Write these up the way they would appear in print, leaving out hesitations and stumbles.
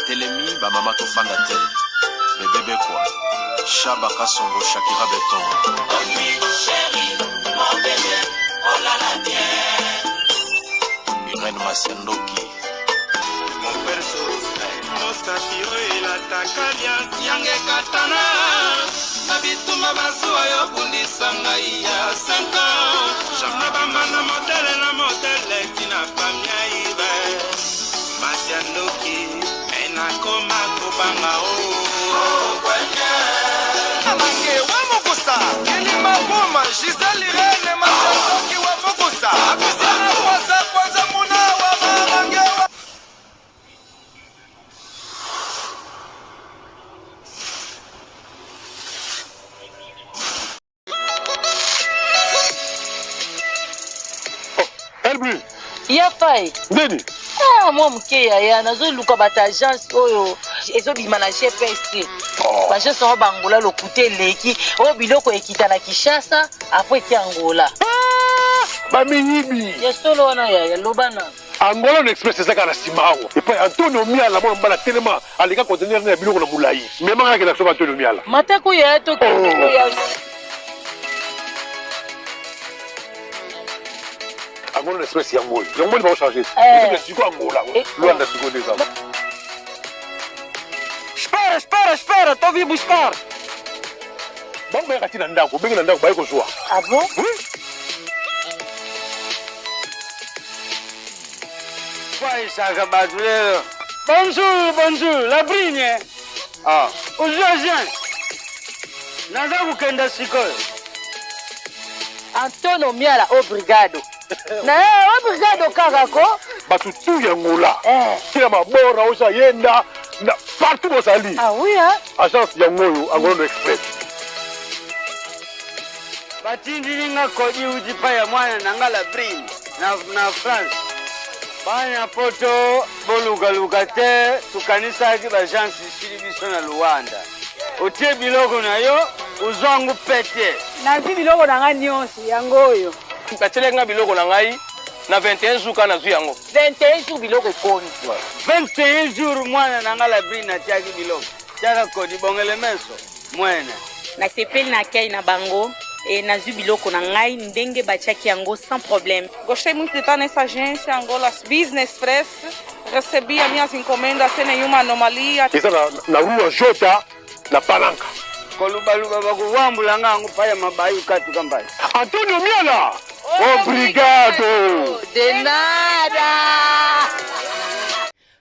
Telemi, ba mama to fanda te. Bébé quoi. Chaba Kasongo, Shakira Beton. Oh oui, chérie, mon bébé, oh là là, bien. Irène Masiandoki. Mon perso, Osatio et la Takalia, Yange Katana. Nabituma Basua, Yobundi Sangaïa, 5 ans. Jamabamana, modèle, Tina Famia Ibe. Masiandoki, Enakoma Kobanga, oh, Kwenye. Amange, Wamokusa, Kelima Boma, Giselle Irene, Masiandoki, Wamokusa. Akusana, Kwanza, Muna, Wamange. Elbi. Yapai. Nini? Ah, moi muke ya nazo luka bata agence oyo ezo bima na GPS. Ba agence o bangola lokute leki o biloko ekita na Kinshasa après ti Angola. Ba minyibi. Ya solo wana ya lobana. Angola no express ezaka na simawo. Et puis Antonio Miala mo mbala tellement alika conteneur na biloko na mulai. Même ngaka la so Antonio Miala. Matako ya to ya Angola express yango. Yango va changer. C'est siko Angola. Luanda siko déjà. Espera, tô vindo buscar. Bon ben kati na ndako, bengi na ndako ba ko joa. Ah bon? Oui. Vai saga badulero. Bonjour, la brigne. Ah, aujourd'hui. Naza kukenda sikoyo. Antonio Miala obrigado. Na obrigado kakako. Batu tu yangola. Kila mabora osa yenda na partout au Sali. Ah oui hein? Agence yangoyo Angola Express. Batindilinga kodi ujipa ya mwana nangala brin na France. Banya poto boluga te tukanisa ki bagence sili biso na Luanda. Otie biloko na yo uzwangu pete. Na biloko na nga nyonso yangoyo. Katelenga biloko na ngai na 21 jours kana zu yango 21 jours biloko ekoni 21 jours mwana nangala brin na tiaki biloko tiaka kodi bongele meso mwene na sepeli na kei na bango e na zu biloko na ngai ndenge batiaki yango sans problème. Gostei muito de estar nessa agência Angola Business Express. Recebi as minhas encomendas sem nenhuma anomalia. Eza na rua Jota na Palanca. Kolubaluba bakuwambula ngangu paya mabayu katu kambai. Antonio Miala. Obrigado. De nada.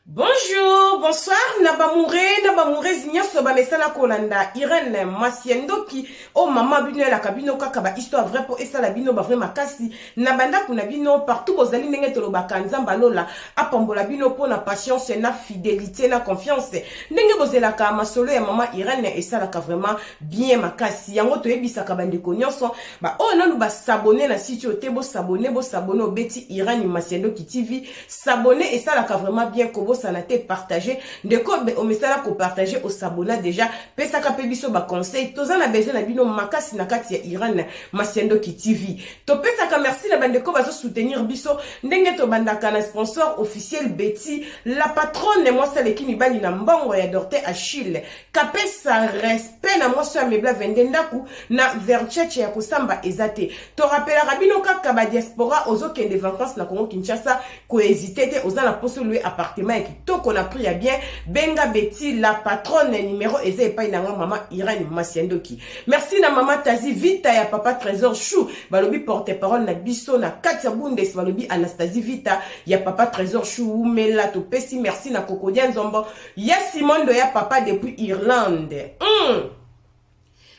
Bonjour, bonsoir, Nabamouré, Zignaso, Bamesala Kolanda, Irène, Masiendoki, oh maman bino la kabino kakaba, histoire vraie pour esa la bino, vrai makasi, Nabanda kunabino, partout vos amis nengetelo bakanza balola, apambola bino pour na patience, na fidélité, na confiance, nenge bozela ka masolo ya maman Irène, esa la ka vraiment bien makasi, yango to ebisa kabande konyonso, ba oh non ba s'abonner na site ote, bo s'abonner au Betty Irène Masiendoki TV, s'abonner esa la ka vraiment bien kobo ça n'a été partagé de quoi au message qu'on partager au sabona déjà pesa ka pebiso ba conseil toza na besoin na bino makasi na kati ya Irène Masiendoki TV to pesa ka merci na bande ko bazo soutenir biso ndenge to bandaka na sponsor officiel Betty la patronne moi celle qui mi bali na mbongo ya Dorte Achille kapesa respect na moi so mebla vendendaku na vercheche ya kusamba ezate to rappela rabino kaka ba diaspora ozokende vacances na Congo Kinshasa ko hésiter te oza na poso louer appartement tout qu'on a pris à bien Benga Betty la patronne numéro eze epai na maman Irène Masiendoki. Merci na maman Tazi Vita ya papa Trésor Chou balobi porte-parole na biso na Katia Bundes balobi Anastasie Vita ya papa Trésor Chou mela to pesi merci na Kokodia Nzombo ya Simondo ya papa depuis Irlande.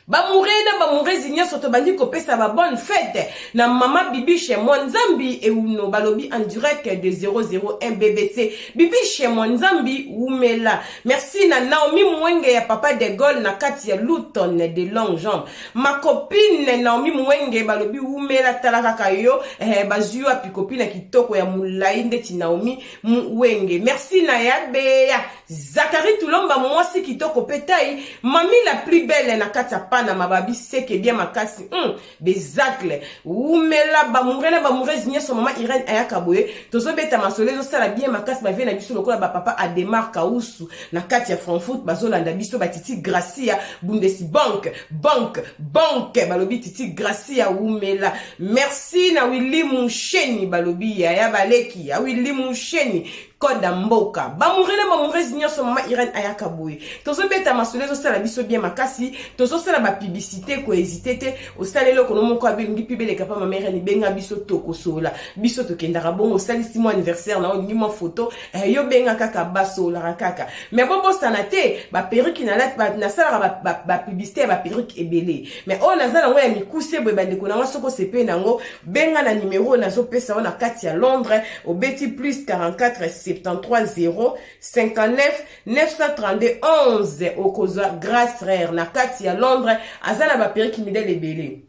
Bamouré zigna soto bandi ko pesa ba bonne fête na mama Bibi chez Mwanzambi et uno balobi en direct de 001 BBC Bibi chez Mwanzambi umela merci na Naomi Mwenge ya papa de Gaulle na kati ya Luton de longue jambe ma copine Naomi Mwenge balobi umela talaka kayo bazua pi copine kitoko ya mulai ndeti Naomi Mwenge merci na yabe Zakari Tulomba mwasi kitoko petai mami la plus belle na kati ya bana mababi seke bien makasi bezacle umela bamurena bamurezi nyeso mama Irène ayaka boye tozo beta masole zo sala bien makasi ba vena biso lokola ba papa Ademar Kausu na kati ya Frankfurt bazolanda biso batiti Gracia Bundesbank bank balobi titi Gracia umela merci na Willy Musheni balobi ya baleki ya Willy Musheni koda mboka bamurezi nyoso mama Irène ayaka boye tozo beta masole zo sala biso bien makasi tozo sala ba publicité ko hésiter te o salelo ko no moko abengi pibele kapa mama Irène benga biso toko sola biso tokendaka bongo salisi mo anniversaire na olingi mo photo yo benga kaka basola kaka mais bobo sanate ba perruque na lat na sala ba publicité ba perruque ebele mais on azala ngo ya mikuse boye bande ko na soko sepe nango benga na numéro na zo pesa ona kati ya Londres au beti plus 44 73 0 59 932 11 okozwa Grâce Rare na kati ya Londres azana ba perruque midele ebele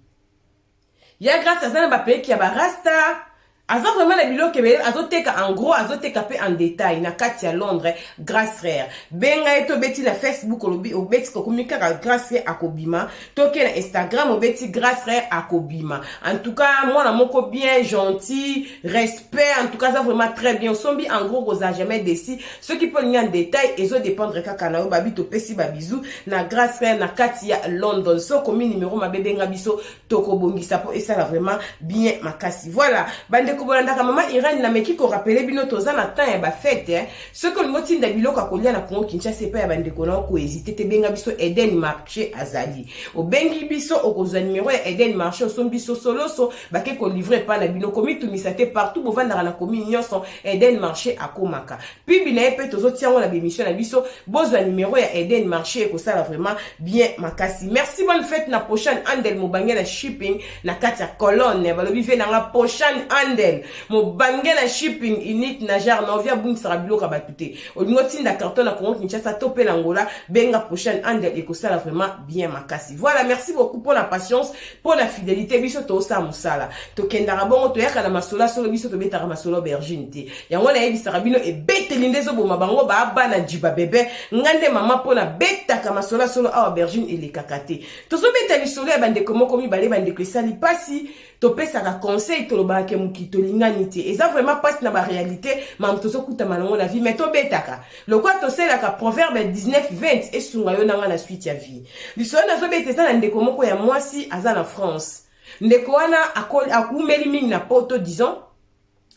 ya Grâce azana ba perruque ya barasta aza vraiment la bilo kebele azoteka en gros azoteka pe en détail na kati ya Londres Grâce Rare benga eto beti na Facebook o beti ko komika Grâce Rare akobima toke na Instagram o beti Grâce Rare akobima en tout cas moi na moko bien gentil respect en tout cas ça vraiment très bien sombi en gros oza jamais déci ce qui peut en détail ezo dépendre kaka na babi to pesi ba bisou na Grâce Rare na kati ya London so komi numéro mabe benga biso toko bongisa po et ça là vraiment bien makasi voilà bande kobolanda mama Irène na meki ko rappeler bino toza na temps ya ba fête ce que le motin da biloko kolia na Congo Kinshasa pa ya bande ko na ko hésiter te benga biso Eden Marché azali o bengi biso okozwa numéro ya Eden Marché so biso solo so bake ko livrer pa na bino komi tumisate partout bo vanda na komi nyonso Eden Marché akomaka puis bina epe tozo tiango na bémission na biso bozwa numéro ya Eden Marché ko sala vraiment bien makasi merci bonne fête na prochaine andel mobange na shipping na kati ya colonne balobi ve na nga prochaine andel mo bangela shipping unique na jar na via bung sarabilo ka batute o ngoti nda carton na Congo Kinshasa topé l'Angola benga prochaine andel et que ça vraiment bien makasi voilà merci beaucoup pour la patience pour la fidélité biso to sa musala to kendara bongo to yaka na masola solo biso to betara masolo bergine yango na yebi sarabino e betelinde zo boma bango ba bana jiba bébé ngande mama pona betaka masola solo a bergine et les kakate to so betali solo ya bande komo komi bale bande ko sali pasi to pesa ka conseil to lo ba ke mukito linganité et ça vraiment passe na ba réalité mam to so kuta malongo la vie mais to betaka le quoi to c'est la ka proverbe 19:20 et sunga yo nanga na suite ya vie lisolo na so betesa na ndeko moko ya mwasi aza na France ndeko wana akumeli mingi na poto disons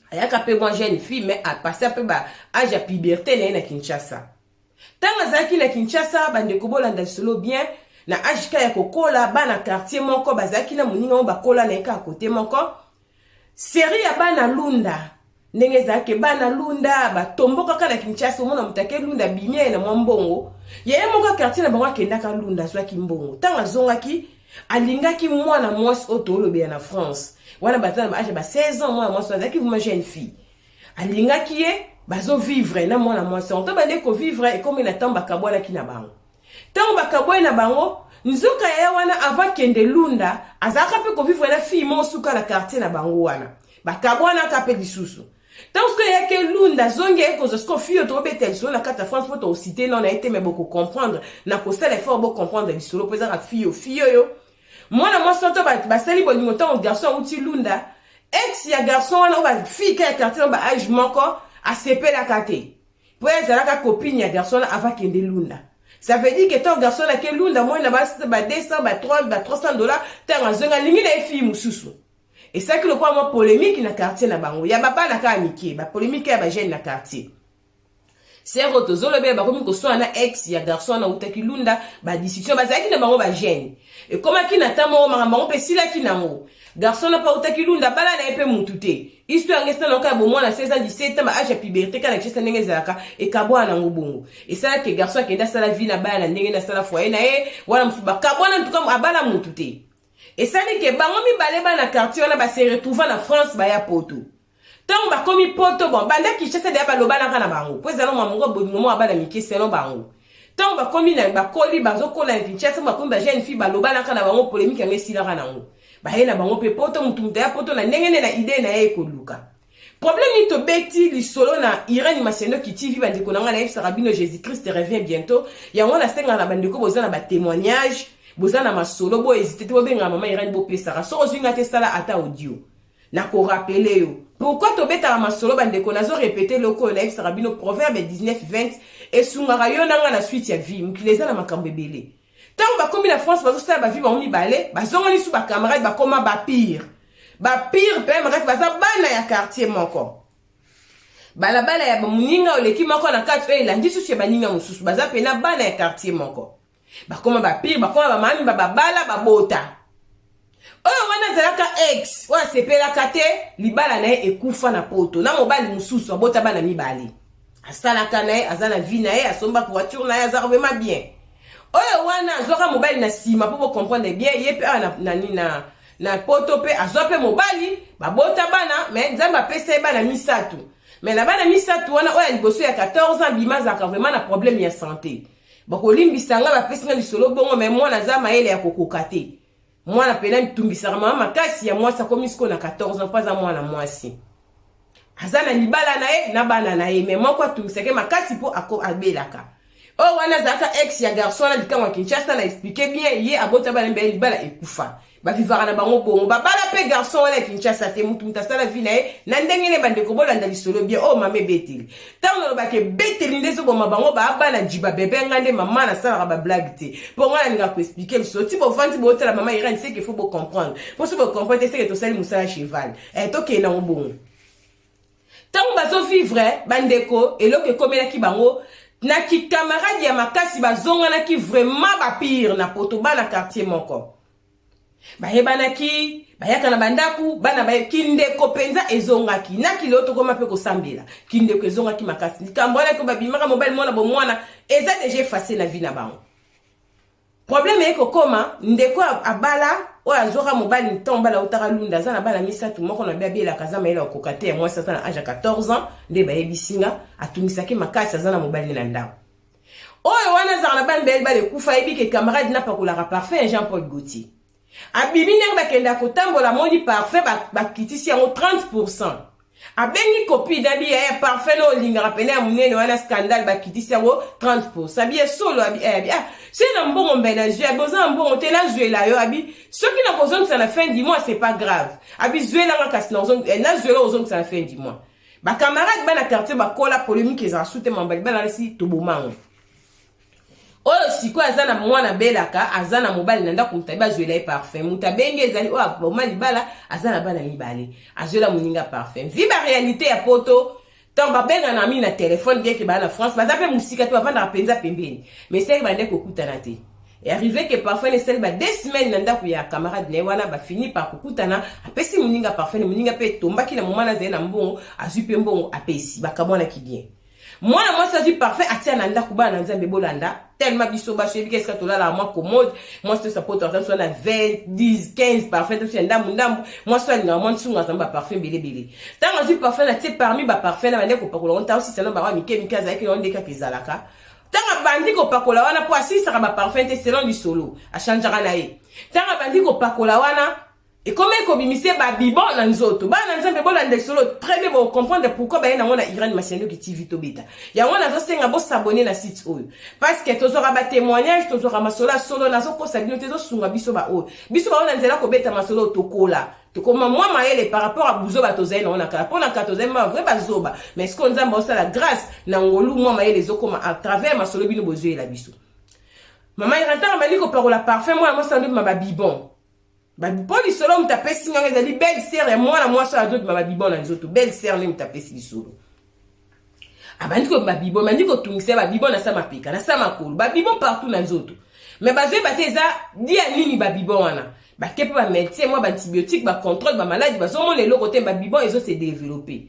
ayaka pe moi jeune fille mais a passé peu ba âge ya puberté na Kinshasa tanga zaki na Kinshasa bandeko bolanda solo bien na ajika ya kokola bana quartier moko bazaki na muninga mo bakola na eka côté moko série ya bana lunda ndenge zake bana lunda batomboka kana Kinshasa mona mutake lunda bimie na mwambongo yeye moko quartier na bango akenda ka lunda zwaki mbongo tanga zongaki alingaki mwana mwasi otolobe na France wana bazana ba âge ba 16 ans mwana mwasi zaki vous jeune fille alingaki ye bazo vivre na mwana mwasi on to bande ko vivre et comme na tamba kabwana kina bango tango bakabwe na bango nzoka ya wana avant kende lunda azaka pe ko vivre na fille mo suka na quartier na bango wana bakabwana kape lisusu tango que ya ke lunda zonge ko zo fille to betel so na kata France pour to citer non a été mais beaucoup comprendre na ko sala fort beaucoup comprendre lisolo pesa ka fille yo mwana mo soto ba sali bolingo tango garçon uti lunda ex ya garçon wana ba fille ka quartier ba âge moko a sepe la kate pour ezala ka copine ya garçon avant kende lunda. Ça veut dire que ton garçon là que lunda moi na ba 200 ba 300 ba $300 tanga zonga lingi na fille mususu et ça que le quoi moi polémique na quartier na bango ya baba na ka miki ba polémique ya ba jeune na quartier c'est roto zolo be ba komi ko so na ex ya garçon na utaki lunda ba discussion ba zaki na bango ba jeune et comme ki na tamo makambo pe sila ki nango garçon na pa utaki lunda bala na epe mutute histoire ngesta na ka bo mwana 16 ans 17 ans ba âge puberté kana chesta ndenge zalaka e kabwa na ngobongo et ça que garçon kenda sala vie na bala ndenge na sala foyer na e wala mfuba kabwa na ntuka abala mutute et ça dit que bango mi bale ba na quartier na ba se retrouver na France ba ya poto tant ba komi poto bon banda ki chesta de ba lobana kana bango pues alors mamungo bodingo mo abala miki selo bango tant ba komi na ba koli bazo kola ni chesta ba komi ba jeune fille ba lobana kana bango polémique ngesi la kana ngo ba hela bango pe poto mutumta ya poto na ndenge na idée na ye ko luka problème ni to beti li solo na Irène Masendo ki TV bandiko na ngana Sarabino Jésus Christ revient bientôt ya ngona senga na bandiko bozana ba témoignage bozana masolo bo hésiter te bobenga maman Irène bo pesara so ozinga te sala ata audio na ko rappeler yo pourquoi to beta masolo bande ko nazo répéter loko na ibsara bino proverbe 19:20 et sungara yo nanga na suite ya vie mukileza na makambo ebele tant ba komi la France bazo sala ba vie ba oni balé bazonga ni su ba camarade ba koma ba pire pe bref baza bana ya quartier moko balabala ya bamuninga oleki moko na kati oyo elandi susu ya baninga mosusu baza pena bana ya quartier moko bakoma bapire bakoma bamami bababala babota oyo wana azalaka ex oyo asepelaka te libala na ye ekufa na poto na mobali mosusu abota bana mibale asalaka na ye aza na vie na ye asombaka voiture na ye aza vraiment bien oyo wana azwaka mobali na nsima mpo bocomprendre bien ye mpe awa na poto mpe azwa mpe mobali babota bana me nzambe apesa ye bana misatu mais na bana misatu wana oya liboso ya 14 ans bimazaka vraiment na problème ya santé bakolimbisa nga bapesi nga lisolo bongo mais mwana aza mayele ya kokoka te mwana pena mitumbisaka mama makasi ya mwasi akomi siko na 14 ans pas mwana mwasi aza na libala na ye na bana na ye mais moko atumbisake makasi mpo abelaka oyo wana azalaka ex ya garçon wana likambo ya Kinshasa na explique bien ye abota bana mbe libala ekufa bavivaka na bango bongo babala pe garçon wana Kinshasa te mutu asala vie na ye na ndenge ne bandeko bolanda lisolo bien oh mame beteli ntango nalobaka beteli nde ezoboma bango baabana jiba bebe nga nde mama nasalaka bablague te mpo nga nalinga koexplike lisolo ti bovandi bootala mama Irène seke fo bocomprendre mpo so bocomprendre te seke tosali mosala cheval tokende nango bongo ntango bazovivre bandeko eloko ekomelaki bango na kikamarade ya makasi bazonganaki vraiment bapire na poto bana quartier moko bayebanaki bayaka na bandaku bana kindeko penza ezongaki na kiloto koma pe kosambela kindeko ezongaki makasi likambo wana ko babimaka mobile mwana bo mwana eza déjà effacé na vie na bango problème eko koma ndeko abala o azora mobile ntombala utaka lunda za na bala misatu moko na biabela kazama ile okokate ya mwasa sana âge 14 ans nde bayebisinga atumisaki makasi azana mobile na ndako oyo wana za na bana bele kufa ebike camarade na pakolaka parfait Jean-Paul Gaultier abimi ndenge bakenda kotambola moni parfait bakitisi yango 30%. Abengi copie d'abi ya parfait no lingara pene ya munene wana scandale bakitisi yango 30%. Abi solo abi c'est na mbongo mbena jeu aboza mbongo te na jeu la yo abi soki na kozonga ça la fin du mois c'est pas grave. Abi jeu la kasi na ozonga na jeu la ozonga ça la fin du mois. Ba camarade bana quartier ba kola polémique ezara soute mambali bana si tobomango. Oyo siko azana mwana belaka azana mobali nanda kumtaba zwela parfum mutabenge ezali o aboma libala azana bana mibale azela muninga parfum viba réalité ya poto tamba benga na mi na téléphone bien que ba na France baza pe musika to avanda penza pembeni mais c'est bande kokutana te et arrivé que parfum ne sel ba 2 semaines nanda ku ya camarade ne wana ba fini par kokutana apesi muninga parfum muninga pe tomba kila mwana zela mbongo azupe mbongo apesi bakamona ki bien mwana mwasi azwi parfait atia na ndako bana nzambe bolanda tellement biso ba chebi qu'est-ce que to la moi commode moi c'est ça poto attention na 20 10 15 parfait to ndambu moi so alinga moi tsunga zamba parfait belebele tant azwi parfait na tie parmi ba parfait na bande ko pakola on ta aussi ça no ba wa mikemika za ki on deka kezalaka tant bandi ko pakola wana po asisa ka ba parfait te selon du solo a changeara na ye tant bandi ko pakola wana et comment kobimise ba bibon na nzoto ba na nzambe bolanda solo très bien pour comprendre pourquoi ba na ngona Irène Masiendo ki TV to beta ya ngona zo senga bo s'abonner na site oyo parce que tozora ba témoignage tozora masolo solo na zo ko sa bino tezo sunga biso ba ona nzela ko beta masolo tokola tokoma moi maele par rapport à buzo ba tozai na ona kala pona 14e ma vrai bazoba mais ce qu'on nzamba osa la grâce na ngolu moi maele zo koma à travers masolo bino bozo la biso mama iranta ba liko parola parfait moi sa ndo ma ba bibon ba bibon solo mtapesi nganga ezali belle sœur et moi na moi so azoto ba bibon na nzoto belle sœur ne mtapesi solo abandiko ba bibon mandiko tungise ba bibon na sama pika na sama kolo ba bibon partout na nzoto mais bazwe bateza dia nini ba bibon wana ba kepe ba médecin moi ba antibiotique ba contrôle ba maladie ba zomo le côté ba bibon ezo se développer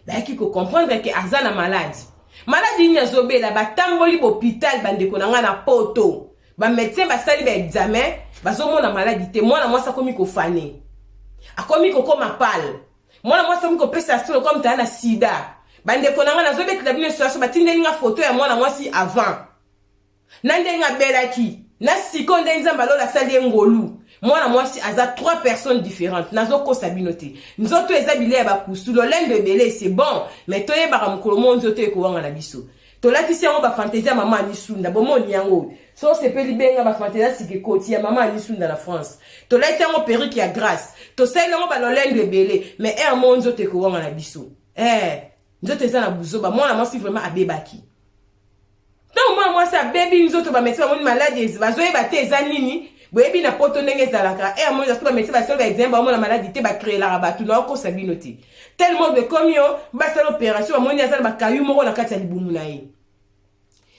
ba ki ko comprendre que azana maladie nya zobela ba tamboli hôpital bandeko na nga na poto ba médecin ba sali ba examen bazomo na maladie te mwana mwasa komi ko fane akomi ko koma pal mwana mwasa komi ko pesa solo comme ta na sida bande ko nanga nazo betela bino so batinde nga photo ya mwana mwasi avant nande nga belaki na sikonde nzamba lola sali ngolu mwana mwasi aza 3 personnes différentes nazo ko sabinote nzoto eza bile ya bakusu lo lende belé c'est bon mais toye ba mukolo nzoto eko wanga na biso Tolakisi yango ba fantaisie ya mama Anisunda. Bomoni yango. So sepeli benga ba fantaisie sikekoti ya mama Anisunda na France. Tolakisi yango perruque ya grâce. Tosali yango ba lolenge belé. Mais mo nzoto ekowanga na biso. Nzoto eza na buzoba. Mwana mwasi vraiment abebaki. Donc moi ça baby nzoto ba mesi ba moni maladie bazoyeba te eza nini. Boyebi na poto ndenge ezalaka mo za ba mesi ba solo ba exemple ba mona maladie te ba créer la rabatu na ko sabino te. Tellement de comme yo ba sala opération ba moni azala ba kayu moko na kati ya libumu na ye.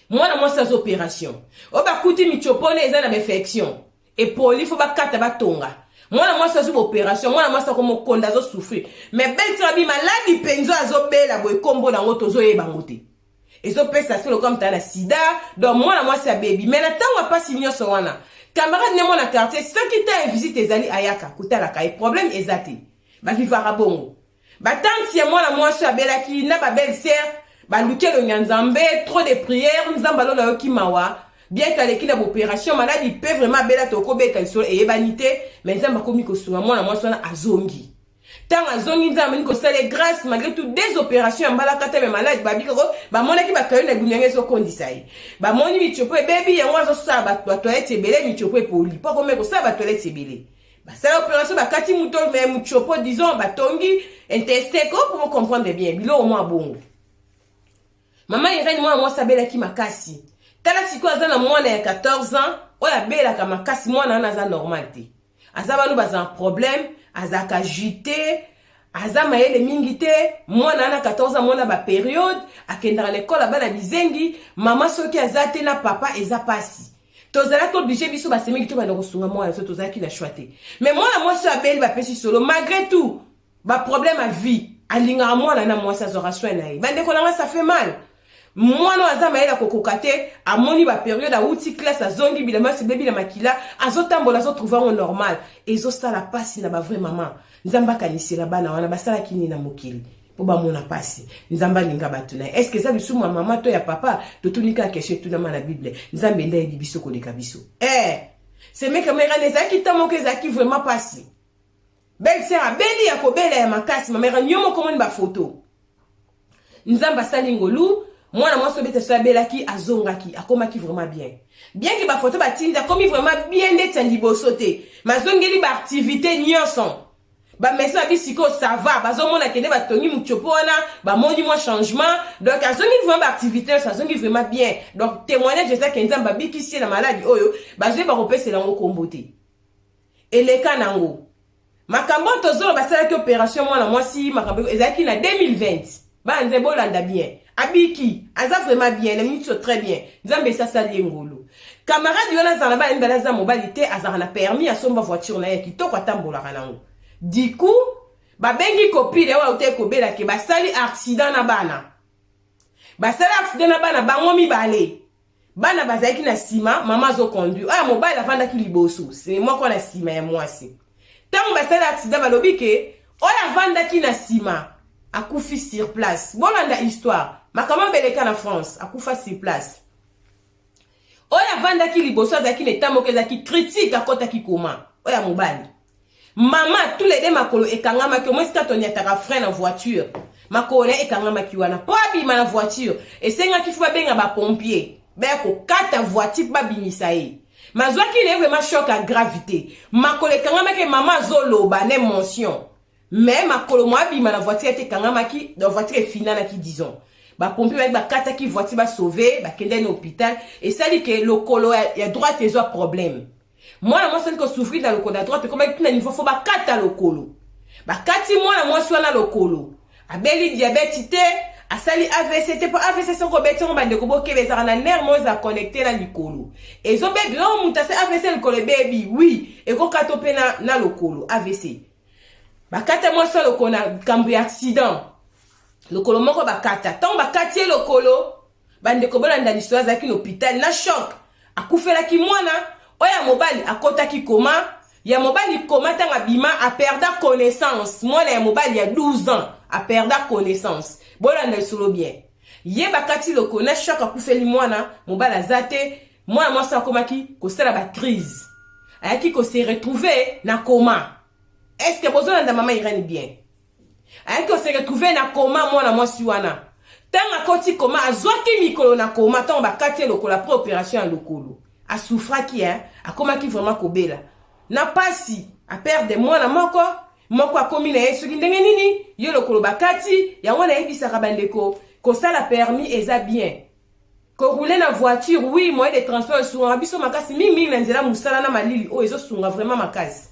Mwana mwasi sa opération. O ba kuti michopone eza na infection. Et poli faut ba kata ba tonga. Mwana mwasi sa opération, mwana mwasi ko mokonda zo souffrir. Mais belle trabi maladie penzo azo bela boy kombo na ngoto zo yeba ngote. Ezo pesa solo comme ta na sida, donc mwana mwasi sa baby. Mais na tango pas signo so wana. Camarade ne mona quartier, ceux qui t'a visite ezali ayaka, kuta la kai problème ezati. Ba vivara bongo. Ba tante ya mwana mwasi sa bela ki na ba belle sœur, ba luke lo nyanzambe, trop de prières, nzamba lo na yo kimawa. Bien qu'à l'équipe d'opération, malade, il peut vraiment bela toko beta sur et banité, mais nzamba komi ko suwa mwana mwasi wana azongi. Tant azongi nzamba ni ko sale grâce malgré tout des opérations mbala kata me malade babi ko ba mona ki ba kayo na gunyenge so kondisai. Ba moni mi chopo baby ya mwa zo sa ba toilette belé mi chopo poli. Pas comme ko sa ba toilette belé. Ba sala opération ba kati mutol mais mu chopo disons ba tongi intestin ko pour comprendre bien. Bilo au moins bongo. Maman Irene moi sabela ki makasi. Tala siko azana mwana ya 14 ans, oya bela ka makasi mwana na za normal te. Azaba no baza problème, azaka jité, azama yele mingi te, mwana na 14 ans mwana ba période, akenda à l'école bana bizengi, mama soki azate na papa eza pasi. Tozala ko obligé biso ba semeki to bana kosunga mwana so tozala ki na choité. Mais mwana moi so abeli ba pesi solo malgré tout, ba problème à vie, alinga mwana na moi ça zora soin na. Bande ko na ça fait mal. Mwana azama yela kokokate amoni ba période a outi classe azongi bilama se bebi na makila azotambola zo trouver en normal ezo sala pasi na ba vrai maman nzamba kanisela bana wana basala kini na mokili po ba mona pasi nzamba linga batuna est-ce que ça bisu maman to ya papa to tunika question tuna na bible nzambe ndai biso ko leka biso c'est mec kamera nezaki tamoke zaki vraiment pasi belle sœur beli ya ko bela ya makasi mamera nyomo komoni ba photo nzamba salingolu mwana mwasi bete so belaki azongaki akomaki vraiment bien que ba photo ba tinda komi vraiment bien ndeta liboso te mazongeli ba activité nyonso ba mesa bisiko ça va bazomona kende ba tongi muchopo wana ba moni mo changement donc azongi vraiment ba activité ça zongi vraiment bien donc témoignage de ça kenza ba bikisi na maladie oyo bazwe ba repesela ngo kombote eleka nango makambo tozolo basala ki opération mwana mwasi makambo ezaki na 2020 ba nze bolanda bien abiki aza vraiment bien les minutes sont très bien nzambe ça sali ngolo camarade yona za ba mbala za mobilité azara na permis à somba voiture na ye kitoko atambola kanango du coup ba bengi copine wa uté ko bela ke ba sali accident na bana bango mibale bana bazaki na sima mama zo conduire aya mobile avanda ki liboso c'est moi ko na sima ya mwasi tango ba sali accident balobi ke oya vanda ki na sima akufi sur place bolanda histoire makama beleka na France akufa sur place oya vanda ki liboso azaki netamo kezaki critique akota ki koma oya mobali mama tous les deux makolo ekangama ki moi sika toni ataka frein na voiture makolo ekangama ki wana po abima na voiture esenga ki fuba benga ba pompier beko kata voiture ba binisa ye mazwaki ne vraiment choc à gravité makolo ekangama ke mama zoloba ne mention mais makolo mo abima na voiture ekangama ki dans voiture finale ki disons ba pompier ba kata ki voiture ba sauver ba kende na hôpital et ça dit que le colo ya droite ezo problème moi na moi c'est que souffrir dans le colo à droite comme na niveau faut ba kata le colo ba kati moi na moi soit na le colo abeli diabète te asali AVC te pas AVC son ko beti on ba de ko boke bezara na nerf mo za connecter na likolo ezo baby on mutase AVC le colo baby oui et ko kato pe na le colo AVC ba kata moi soit le colo kambu accident le colo moko ba kata tant ba katie le colo bande ko bolanda l'histoire za ki l'hôpital na choc akufela ki mwana oya mobali akota ki koma ya mobali koma tanga bima a perda connaissance mwana ya mobali ya 12 ans a perda connaissance bolanda solo bien ye bakati le kona choc akufeli mwana mobali azate mwana mwasa akomaki ko sala ba crise ayaki ko se retrouver na coma est-ce que bozolanda mama Irene bien ayaki ko se retrouver na coma mwana mwasi wana tanga koti koma azwaki mikolo na koma tanga bakati lokola pro opération ya lokolo asouffraki akomaki vraiment kobela na pasi a perdre mwana moko akomi na ye soki ndenge nini yo lokolo bakati yango na yebisaka bandeko kosala permis eza bien korouler na voiture oui moyen de transport esunga biso makasi mingi na nzela musala na malili oyo ezosunga vraiment makasi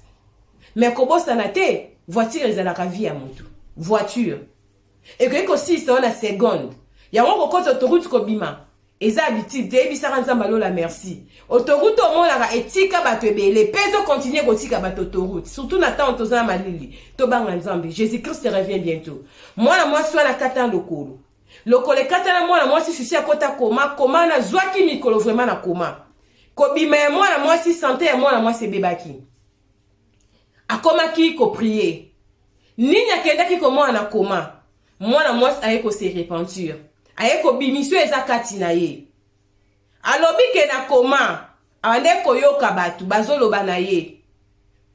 mais kobosana te voiture ezalaka vie ya motu voiture ekoki kosisa wana seconde yango kokota autoroute kobima eza habitude te ebisaka nzambe alola merci autoroute omonaka etika bato ebele mpe ezokontinue kotika bato autoroute surtout na ntango toza na malili tobanga nzambe jésus christ revient bientôt mwana mwasi wana kata lokolo ekata na mwana mwasi susi akota koma na zwaki mikolo vraiment na koma kobima ya mwana mwasi sante ya mwana mwasi ebebaki akomaki koprie nini akendaki komona na koma mwana mwasi aye kose repentir aye kobimisio eza kati na ye alobi ke na koma ande koyoka bato bazoloba na ye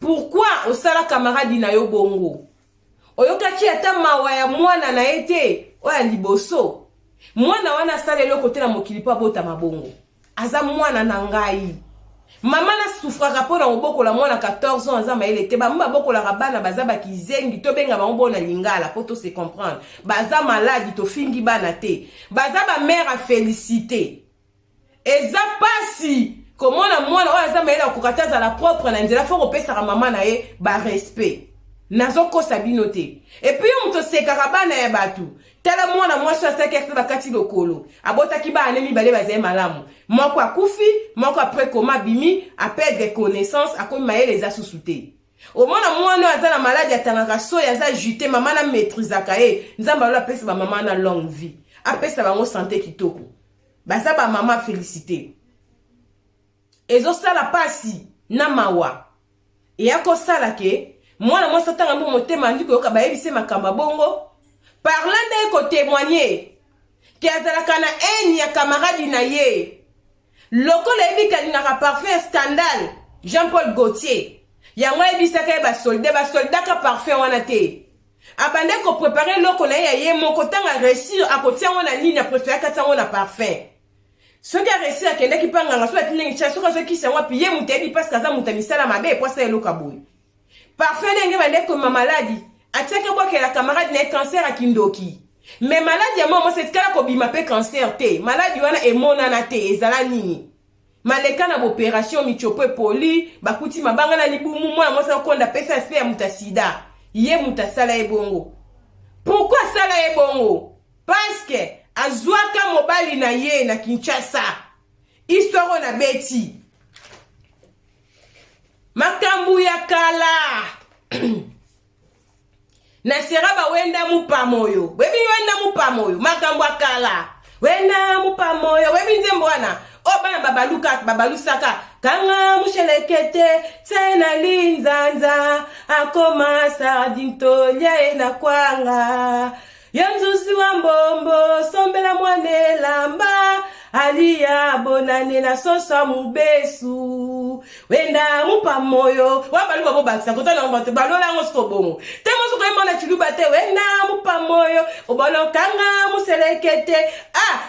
pourquoi osala camarade na yo bongo oyokaki ata mawa ya mwana na ye te oya liboso mwana wana asala eloko te na mokili mpo abotama bongo aza mwana na ngai mama na souffraka mpo na kobokola mwana 14 ans aza mayele te bamama babokolaka bana baza bakizengi tobenga bango bona lingala mpo tose comprendre baza maladi tofingi bana te baza bamare afélicité eza pasi komona mwana oyo aza mayele akokata azala propre na nzela fo kopesaka mama na ye barespect nazokosa bino te epuis yo moto osekaka bana ya bato tala mwana mwasi asalaki akita bakati lokolo abotaki bana mibale bazali malamu moko akufi moko apres koma bimi aperdre connaissance akomi mayele eza susu te omona mwana oyo aza na maladi atangaka soki aza jute mama na maîtrisaka ye nzambe alo apesa bamama na longue vie apesa bango sante kitoko baza bamama félicité ezosala pasi na mawa eya kosala ke mwana mwasi atanga mbo motema andi koyoka bayebise makambo bongo parlant nde kotémoigner ke azalaka na haine ya camarade na ye lokola ebikalingaka parfum scandale Jean-Paul Gaultier yango ebisaka ye basoldaka parfum wana te abande koprepare loko na ye ya ye moko tanga réussir akotia yango na ligne apréféré akati yango na parfum soki aréussir akendaki mpe nganga soki atindengi tia soki azokisi yango api ye moto yebi parceke aza moto ya misala mabe epo asala eloko boye parfum ndenge bande koma maladi atiaki bwakela camarade na ye cancer akindoki me maladi ya mwa etikala kobima mpe cancer te maladi wana emonana te ezala nini maleka na baopération mitiopo epoli bakuti mabanga na libumu mwana mwasi akonda pesa aspe ya muta sida ye muta asala ye bongo pourquoi asala ye bongo parceke azwaka mobali na ye na Kinshasa histoire oyo na beti makambu ya kala nasera bawenda mupamoyo webi wenda mupamoyo makambu akala wenda mupamoyo webi nzembo wana o bana babalusaka kanga mushelekete tena linzanza akoma sardintolia na kwanga yanzuzi wa mbombo sombela mwane lamba alia bonane na sosa mubesu wenda mupa moyo wabaluba bobakisa kotana ngoto balola ngo skobongo temo suko imona chiluba te wenda mupa moyo obolo kanga muselekete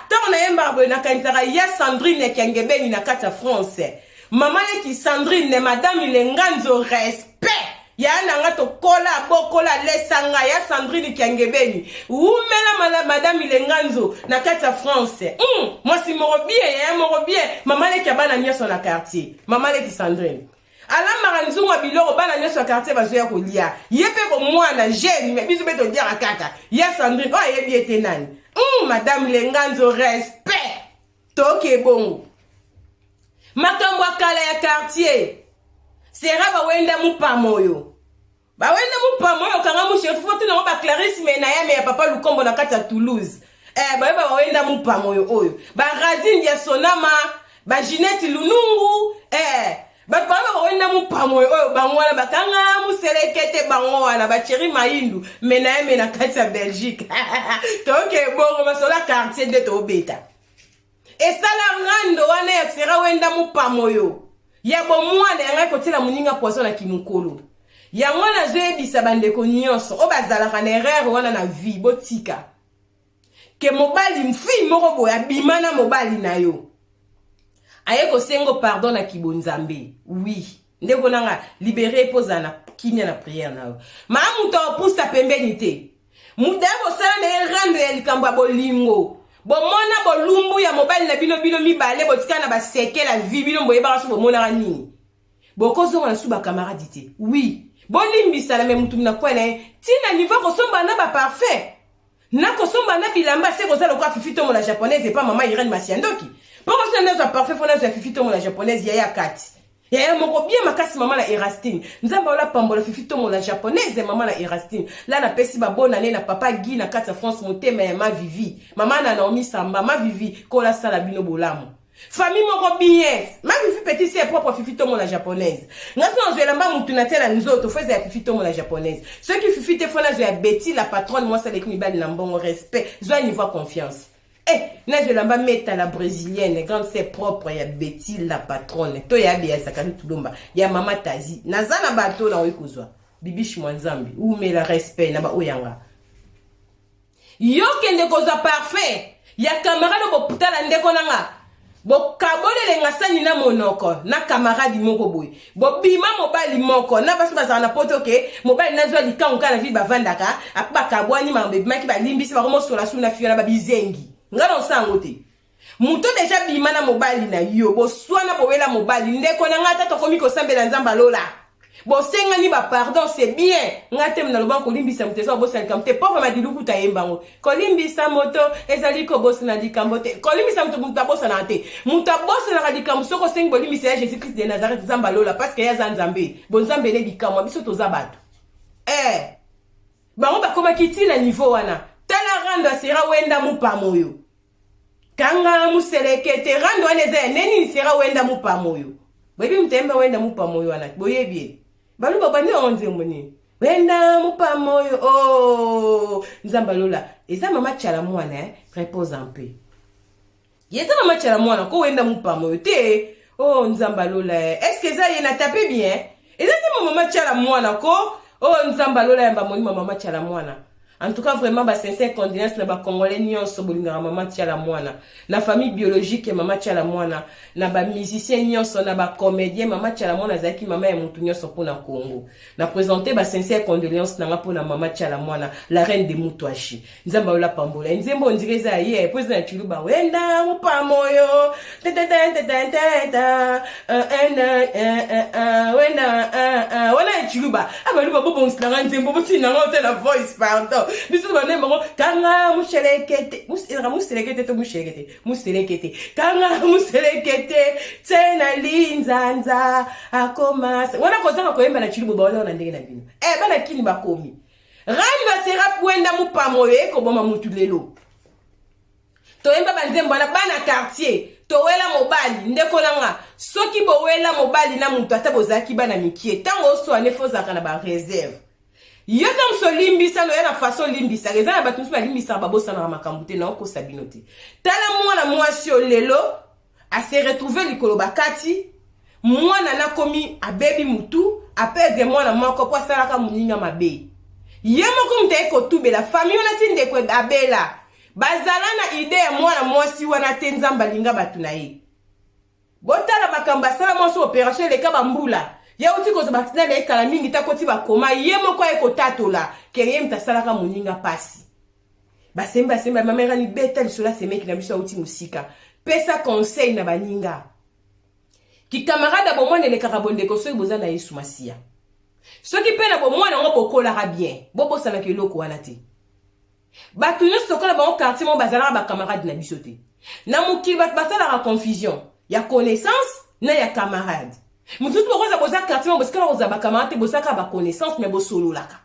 toko na yemba bo na kantaka ya Sandrine Kengebeni na kata France mama ki Sandrine madame Lenganzo respect yana nga to kola bokola lesanga ya Sandrine Kengebeni umela madame Lenganzo na kata France mwasi morobie ya morobie mama le kabana nyoso na quartier mama le ki Sandrine ala maranzunga biloko bana nyoso na quartier bazoya kolia yepe ko mwana jeune mais biso beto dire kaka ya Sandrine yebi ete nani madame Lenganzo respect toke bongo makambo akala ya quartier sera bawenda mupamoyo kanga mushefu foto na ba Clarisse Menaya ya papa Lukombo na kati ya Toulouse bawenda mupamoyo oyo ba Razine ya Sonama ba Ginette Lunungu bawenda mupamoyo oyo bangwana bakanga muselekete bango wana ba Thierry Maindu Menaya na kati ya Belgique toke bongo masola quartier de tobeta esala ngando wana ya sera wenda mupamoyo ya bomwana yanga kotela muninga poisson na kimukolo yango na zoyebisa bandeko nyonso o bazalaka na erreur wana na vie botika ke mobali mfi moko boya bimana mobali na yo aye ko sengo pardon na kibonzambe oui ndeko nanga libérer poza na kimia na prière na yo ma muto pusa pembeni te mudabo sala na rando ya likambo bolingo bomona bolumbu ya mobali na bino mibale botikana ba seke la vie bino boyeba so bomona nini bokozo na suba camarade te oui bolimbisa la mutu na kwene tina niveau ko somba na ba parfait na ko somba na bilamba se ko sala ko fifito mo la japonaise et pas maman Irene Masiandoki pourquoi ça n'est pas parfait fona za fifito mo la japonaise ya kati ya moko bien makasi maman la Erastine nzamba ola pambola fifito mo la japonaise maman la Erastine là na pesi ba bonne année na papa Guy na kati France motema ya ma Vivi maman na Naomi Samba ma Vivi ko la sala bino bolamu famille moko bien ma Vivi petit c'est propre fifito mo la japonaise ngato nzelamba mutu na tela nzoto feza ya fifito mo la japonaise ceux qui fifite fona zo ya Betty la patronne moi ça avec mi bali na mbongo respect zo niveau confiance. Eh, na je lamba meta la brésilienne, quand c'est propre, ya Betty la patronne. To ya bia sakani tulumba. Ya mama Tazi. Nazana bato na oikozwa. Bibishi mwanzambi. Ou me la respect na ba oyanga. Yo kende koza parfait. Ya camarade bo putala ndeko nanga. Bo kabole le ngasani na monoko. Na camarade moko boy. Bo bima mobali moko. Na basu bazana poto ke. Mobali na zwa likanguka na vi bavandaka. Apa kabwani ma bebe maki ba limbisi ba komo sola su na fiona ba bizengi. Ngalo sango te muto deja bimana mobali na yo bo swana bo wela mobali ndeko na ngata to komi ko sambela nzamba lola bo senga ni ba pardon c'est bien ngate mna loba ko limbisa mteso bo sel kamte pauvre ma diluku ta yembango ko limbisa moto ezali ko boss na dikambo te ko limbisa mto muta boss na te muta boss na dikambo soko sengo bo limbisa ya Jésus Christ de Nazareth nzamba lola parce que ya nzambe bo nzambe le dikambo biso to zabato ba ba koma kiti na niveau wana tala rando asera wenda mupa moyo kanga muselekete rando aneze neni sera wenda mupa moyo bebi mtembe wenda mupa moyo ana boyebie balu babani onze moni wenda mupa moyo oh nzamba lola eza mama chala mwana repose un peu yeza mama chala mwana ko wenda mupa moyo te oh nzamba lola est-ce que ça yena taper bien eza mama chala mwana ko oh nzamba lola yamba moni mama chala mwana. En tout cas, vraiment, bah, sincère condoléances, na ba Congolais nyonso bolinga maman tia la mwana. Na famille biologique maman tia la mwana. Na ba musicien nyonso, na ba comédien maman tia la mwana zaki maman ya mutu nyonso pona Congo. Na présenter ba sincère condoléances na pona maman tia la mwana, la reine de Mutwashi. Nzamba ola pambola. Nzembo ndire za ye, pose na chiluba wenda mupa moyo. Wena chiluba. Abaluba bobo nsanga nzembo boti na ngote la voice pardon. Bisu bane mongo kanga mushelekete muselekete to muselekete kanga muselekete tena linzanza akoma wana kozanga koyemba na chilubo baona na ndenge na bino bana kini bakomi rani basera puenda mupa moyo ko boma mutu lelo toyemba banzembo bana quartier towela mobali ndeko nanga soki bowela mobali na mutu ata bozaki bana mikie tango so anefo zaka na ba réserve yo tam so limbisa lo ya na façon limbisa reza na batu ba limbisa babosa na makambu te na oko sabinote tala mwana mwasi lelo a se retrouver likolo bakati mwana na komi abebi mutu apede mwana moko kwa sala ka muninga mabe yemo ko mte ko tubela famille na tinde ko abela bazala na ide ya mwana mwasi wana te nzamba linga batu na ye botala makamba sala mwanso opération le ka bambula ya uti ko zabatina na ekala mingi ta koti ba koma yemo kwa eko tatola keye mtasalaka muninga pasi basemba mamera ni beta lisola semeki na biso uti musika pesa conseil na baninga ki camarade bo mwana le karabonde ko so boza na Yesu masia soki pe na bo mwana ngo bokola bien bobo sana ke loko wana te batu nyonso kola ba quartier mo bazala ba camarade na biso te na mukili bat basala confusion ya connaissance na ya camarade. Mususu boza boza quartier mo bosikala boza ba camarade bosaka ba connaissance mais bo solo laka.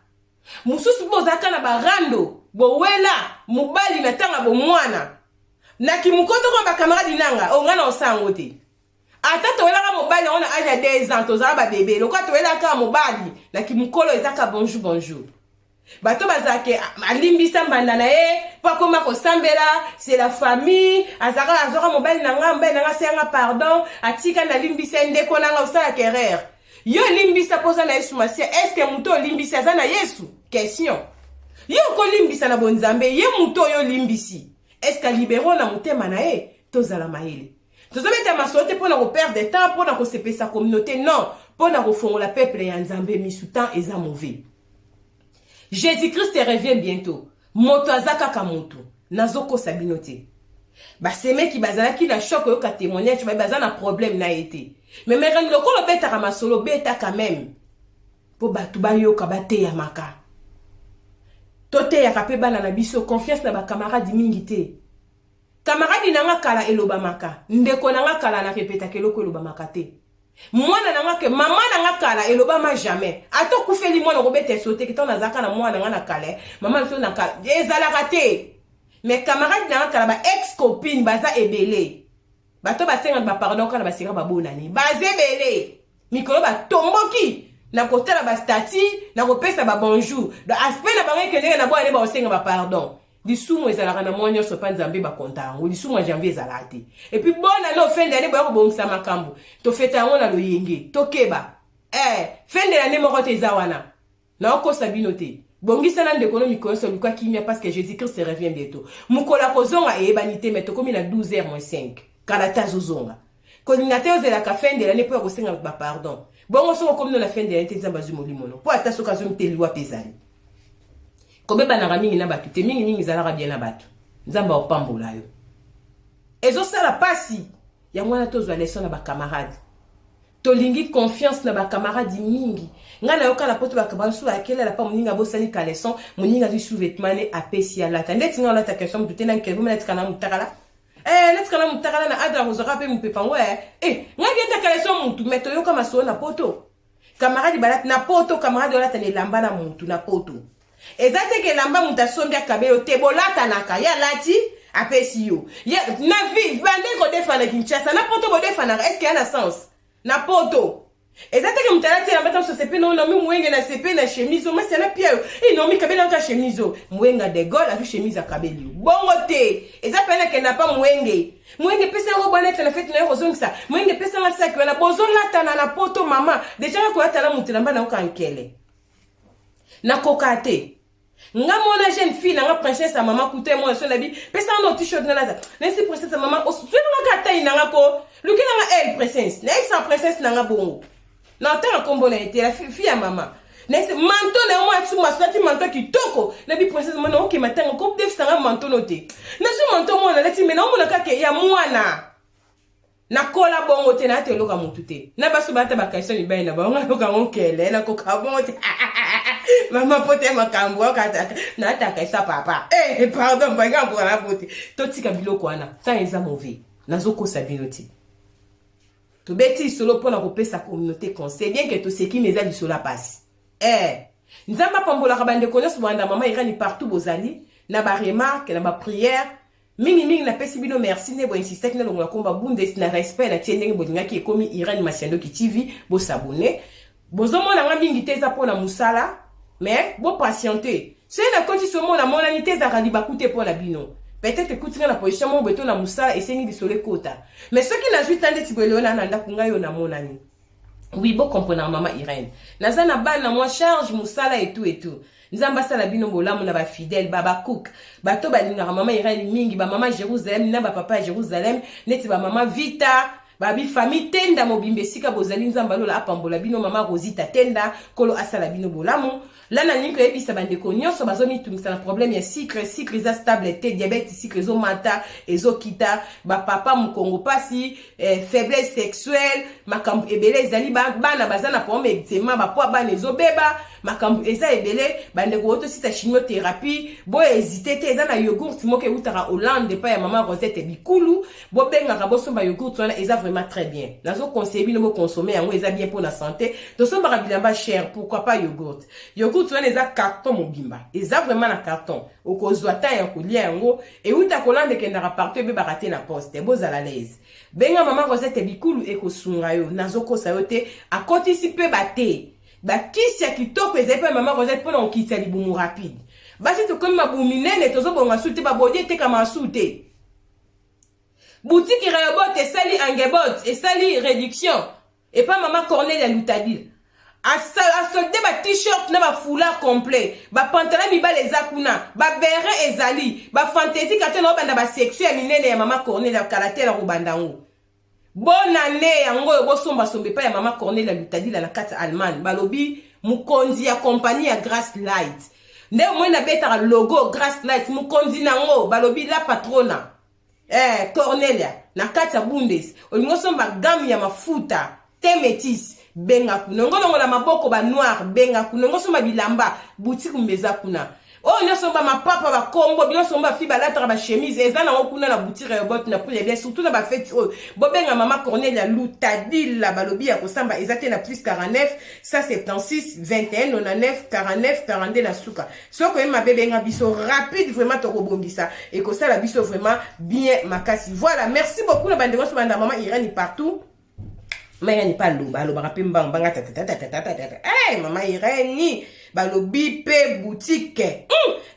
Mususu boza kana ba rando bo wela mobali na tanga bo mwana. Na kimukoto ko ba camarade nanga o ngana osango te. Ata to wela ka mobali on a âge de 10 ans to za ba bébé lokwa to wela ka mobali na kimukolo ezaka bonjour. Bato bazake alimbisa mbanda na ye pa koma ko sambela c'est la famille azaka azora mobali na ngamba na senga pardon atika na limbisa ndeko na nga usala querer yo limbisa poza na Yesu masia est-ce que muto limbisa za na Yesu question Ye ko limbisa na bonzambe, ye muto yo limbisi. Est-ce que libéro na mutema na e? Tozala maele. Tozobeta masote pour na perdre de temps, pour na ko sepe sa communauté, non. Pour na ko fongola peuple ya nzambe misutan eza mauvais. Jésus-Christ revient bientôt. Moto azaka kamoto. Nazoko sabinote. Ba seme ki bazala ki na choc yo ka témoignage, ba bazana problème na été. Mais ren lokolo beta ka masolo beta quand même. Po batu ba yo ka bate ya maka. Tote ya kape bana na biso confiance na ba camarade mingi te. Camarade nanga kala eloba maka. Ndeko nanga kala na répéta keloko eloba maka te. Mwana nanga ke mama nanga kala eloba ma jamais. Ato kufeli mwana robete sote ki tona zaka na mwana nanga kala. Mama so na kala ezala raté. Mais camarade nanga kala ba ex copine baza ebele. Bato ba senga ba pardon kana ba senga ba bonani. Baze ebele. Mikolo ba tomboki. Na kotala ba stati, na kopesa ba bonjour. Do aspect na bango ke na bo ale ba osenga ba pardon. Disumu ezalaka na mwanyo so pa nzambe ba kontango. Disumu a janvier ezalate. Et puis bon na fin d'année bo ko bongisa makambo. To feta ngo na loyenge. Tokeba. Fin de l'année moko te zawana. Na oko sabinote. Bongisa na ndeko no mikolo so lukwa kimia parce que Jésus-Christ revient bientôt. Mukola kozonga e banité mais to komi na 12h-5. Kalata zozonga. Kolinate ozela ka fin de l'année pour ko senga ba pardon. Bon, on se comme la fin de l'année, on va zoomer limono. Pour attaquer ce cas, on te loi pesale. Comme banarami na batu, te mingi zala bien na batu. Nzamba opambola yo. Ezo sala pasi. Ya mwana tozo leçon na ba camarade. To lingi confiance na ba camarade mingi. Ngana yoka la poto ba camarade sou akela la pa moninga bosani ka leçon, moninga du sous-vêtement apesi ala. Tandeti ngala ta question tout na ke vous mettre kana mutakala. Let's kana mutakala na adra ozora pe mupepango ngaki ta kaleso muntu meto yo kama so na poto camarade balat na poto camarade olata ne lamba na muntu na poto ezate ke lamba muntu asombia kabelo te bolata naka ya lati apesi yo ya na vie bande ko defana Kinshasa na poto bo defana est-ce qu'il y a un sens na poto ezate ke mutalati lamba tam so sepe no mi mwenge na sepe na chemise o masi na pia no mi kabelo ka chemise o mwenga de gol a vu chemise a kabelo bongo te ezapena ke na pa mwenge pesa ngo bonete na fete na rozongisa mwenge pesa nga saki na bozona tana na poto mama deja ko atala mutilamba na okankele na kokate nga mona jeune fille na nga princesse a mama kute mo so labi pesa no t-shirt na lata nesi princesse mama o sulu nga kata ina nga ko luki na nga elle princesse na ex princesse na nga bongo na tanga kombo na ete la fille ya mama nesi manto na mo atsu masati manto kitoko na bi princesse mona oke matanga ko def sanga manto note na su manto mona leti mena mo na kake ya mwana na kola bongo te na te loka mutu te na baso bata ba question ni baina ba nga loka onkele na ko kabonte mama pote makambo akata na ta kaisa papa pardon ba nga pour la pote to tika biloko wana ça eza mauvais nazoko sabinoti to beti solo pona ko pesa communauté conseil bien que to seki meza li sola passe nzamba pambola kabande konos banda mama irani partout bozali na ba remarque na ba prière mingi na pesi bino merci ne bo insister na longa komba bundes na respect na tiendenge bolinga ki ekomi irani masiando ki TV bo s'abonner bozomo na mingi teza pona musala mais bo patienter c'est na konti somo na monani teza rali bakute pona bino peut-être écoute na position mo beto na musala esengi di sole kota mais ce qui na juitande tibelona na ndakunga yo na monani. Oui, bon comprendre maman Irène. Nazana ban na moi charge musala et tout. Nzamba sala bino bolamu na ba fidèle baba cook. Bato balinga maman Irène mingi ba maman Jérusalem na ba papa Jérusalem neti ba maman Vita. Babi famille tenda mobimbe sika bozali nzamba lola apambola bino mama Rosita tenda kolo asala bino bolamu. Là na ninko ebisa bandeko nyonso bazomi tumisa na problème ya sucre za stable te diabète sucre zo mata ezo kita ba papa mukongo pasi faiblesse sexuelle makambu ebele ezali bana bazana problème eczéma ba poa bana ezo beba makambu eza ebele bandeko oto sita chimiothérapie bo hésiter te eza na yogurt moke utara Hollande pa ya mama Rosette bikulu bo benga ka bosomba yogurt wana eza vraiment très bien nazo conseiller bino bo consommer yango eza bien pour la santé to somba bilamba cher pourquoi pas yogurt tu as un carton mobimba eza vraiment na carton okozwa ta ya kolia yango e uta kolande kenda rapporter be baraté na poste bozala l'aise benga mama Rosette bikulu ekosunga yo nazokosa yo te akotisi pe bate bakisi ya kitoko ezepe mama Rosette pona okitisa libumu rapide basi to comme mabumi nene tozobonga sute babodie te kama sute boutique Rayobot et sali Angebot et sali réduction et pas maman Corneille à Lutadil asolde ba t-shirt na ba foulard complet ba pantalon mibale eza kuna ba beret ezali ba fantaisie kate na obanda ba section ya minene ya mama Cornelia kalatela kubandango bonne année yango yo bosomba sombe pa ya mama Cornelia Lutadila na kati Allemagne balobi mukonzi ya compagnie ya Grass Light nde mwena betaka logo Grass Light mukonzi nango balobi la patrona Cornelia na kati ya Bundes olingo somba gamme ya mafuta te métis benga kuna ngolongo na maboko ba noir benga kuna ngosomba bilamba boutique mbeza kuna oh nyosomba mapapa ba kombo bilosomba fi balatra ba chemise eza na kuna na boutique ya bot na pour bien surtout na ba fête oh bobenga mama Cornelia Lutadila balobi ya kosamba ezate na plus 49 176 21 99 49 42 na suka soko yema bebenga biso rapide vraiment to kobongisa et ko sala biso vraiment bien makasi voilà merci beaucoup na bandeko so banda mama Irene partout. Maya ni pas loba loba pe mbanga mama Irene balobi pe boutique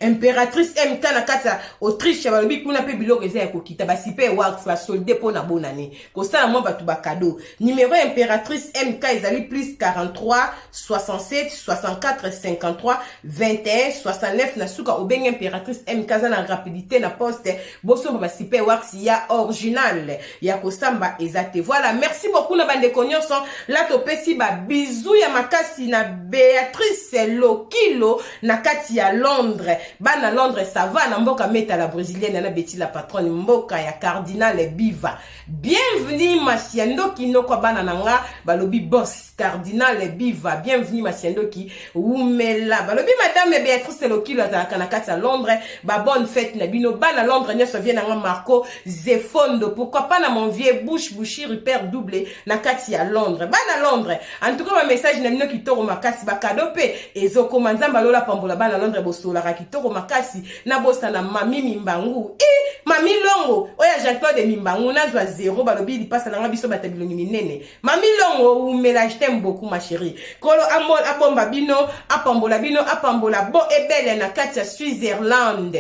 impératrice MK na kata Autriche balobi kuna pe biloko eza ya kokita basi pe wax la solde po na bonane ko sala mo batu ba cadeau numéro impératrice MK ezali plus 43 67 64 53 21 69 na suka obeng impératrice MK za na rapidité na poste boso basi pe wax ya original ya kosamba ezate voilà merci beaucoup na bande konyoso la topesi ba bisou ya makasi na Béatrice Lokilo na kati ya Londres bana Londres ça va na mboka meta la brésilienne na Betty la patronne mboka ya Cardinal Biva bienvenue Masiendo kinoko bana nanga balobi boss Cardinal Biva bienvenue Masiendo ki umela balobi madame Béatrice Lokilo azalaka na kati ya Londres ba bonne fête na bino bana Londres nyoso vient na Marco Zefondo pourquoi pas na mon vieux bouchi repère doublé na kati ya Londres bana Londres en tout cas ma message na bino kitoko makasi ba cadeau pe ezoko manzamba lola pambola bana Londres bosola kitoko makasi na bosa na mami Mimbangu mami Longo oya Jean-Claude Mimbangu nazwa 0 balobi li passa na biso batabilongi minene mami Longo ou mélange t'aime beaucoup ma chérie kolo amol abomba bino apambola bo ebele na kati ya Switzerland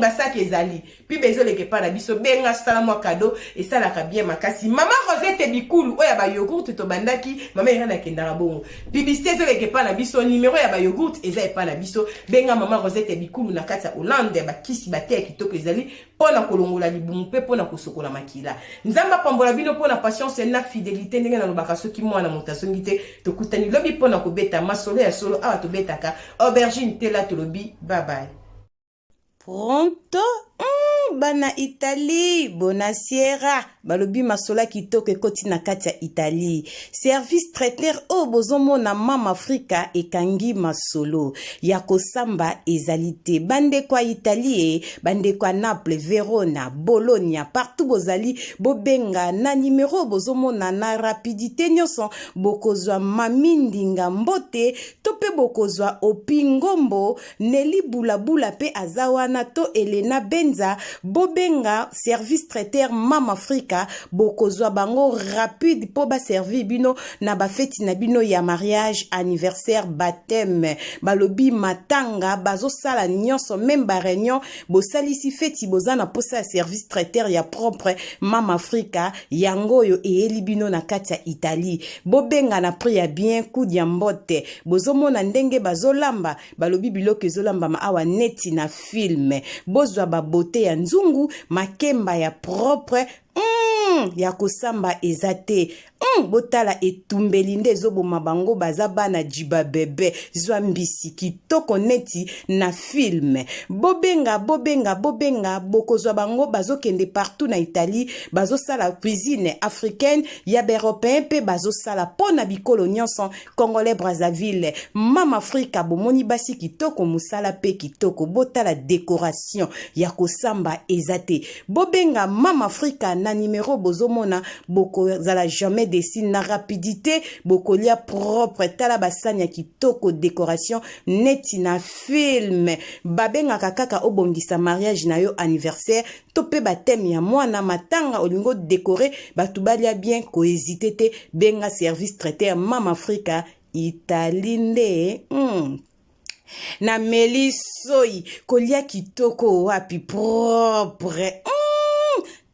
basaki ezali puis bezole ke pa na biso benga sala mo cadeau et sala ka bien makasi mama Rosette Bikulu oya ba yogurt to bandaki mama irana kendara bongo publicité zole ke pa na biso numéro ya ba yogurt eza e pa na biso benga mama Rosette Bikulu na kati ya Hollande ba kisi ba te kitoko ezali pona kolongola libumu pe pona kosokola makila nzamba pambola bino pona patience na fidélité ndenge na lobaka soki mwana motasongi te tokutani lobi pona kobeta masolo ya solo awa tobetaka aubergine tela tolobi bye bye pronto bana Italie bonasiera balobi masola kitoko ekoti na kati ya Italie service traiteur o bozomo na mama Afrika ekangi masolo ya kosamba ezalite bande kwa Italie bande kwa Naples Verona Bologna partout bozali bobenga na numéro bozomo na rapidité nyonso bokozwa mamindinga mbote tope bokozwa opingombo Neli Bulabula pe azawana to Elena Benza bobenga service traiteur mama Afrika bokozwa bango rapide po ba servir bino na ba feti na bino ya mariage anniversaire baptême balobi matanga bazo sala nyonso même ba réunion bo salisi feti bozana posa service traiteur ya propre mama Afrika yango yo eyeli bino na kati ya Italie bobenga na prix ya bien kudi ya mbote bozomona ndenge bazolamba balobi biloko ezolamba ma awa neti na film bozwa ba beauté ya nzungu makemba ya propre ya kosamba ezate botala etumbeli nde ezoboma bango baza bana jiba bebe zwa mbisi kitoko neti na film bobenga bokozwa bango bazokende partout na Italie bazosala cuisine africaine ya européen pe bazosala pona bikolo nyonso congolais Brazzaville mama Afrika bomoni basi kitoko musala pe kitoko botala décoration ya kosamba ezate bobenga mama Afrika na numéro bozomona bokozala jamais dessine na rapidité bokolia propre tala basanya kitoko décoration neti na film babenga kaka obongisa mariage na yo anniversaire tope bateme ya mwana matanga olingo décorer batubalia bien ko hésiter te benga service traiteur mama Afrika Italie na melisoi kolia kitoko wapi propre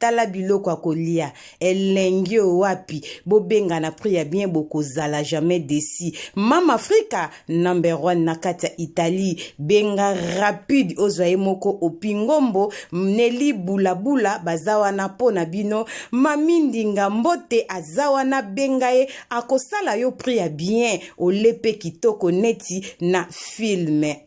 tala biloko ya kolia elengi wapi bobenga na prix ya bien bokozala jamais desi. Mama Africa number 1 na kati ya Italie benga rapide ozwa moko opingombo Neli Bulabula bazawa na pona bino mamindinga mbote azawa na bengaye akosala yo prix ya bien olepe kitoko neti na filme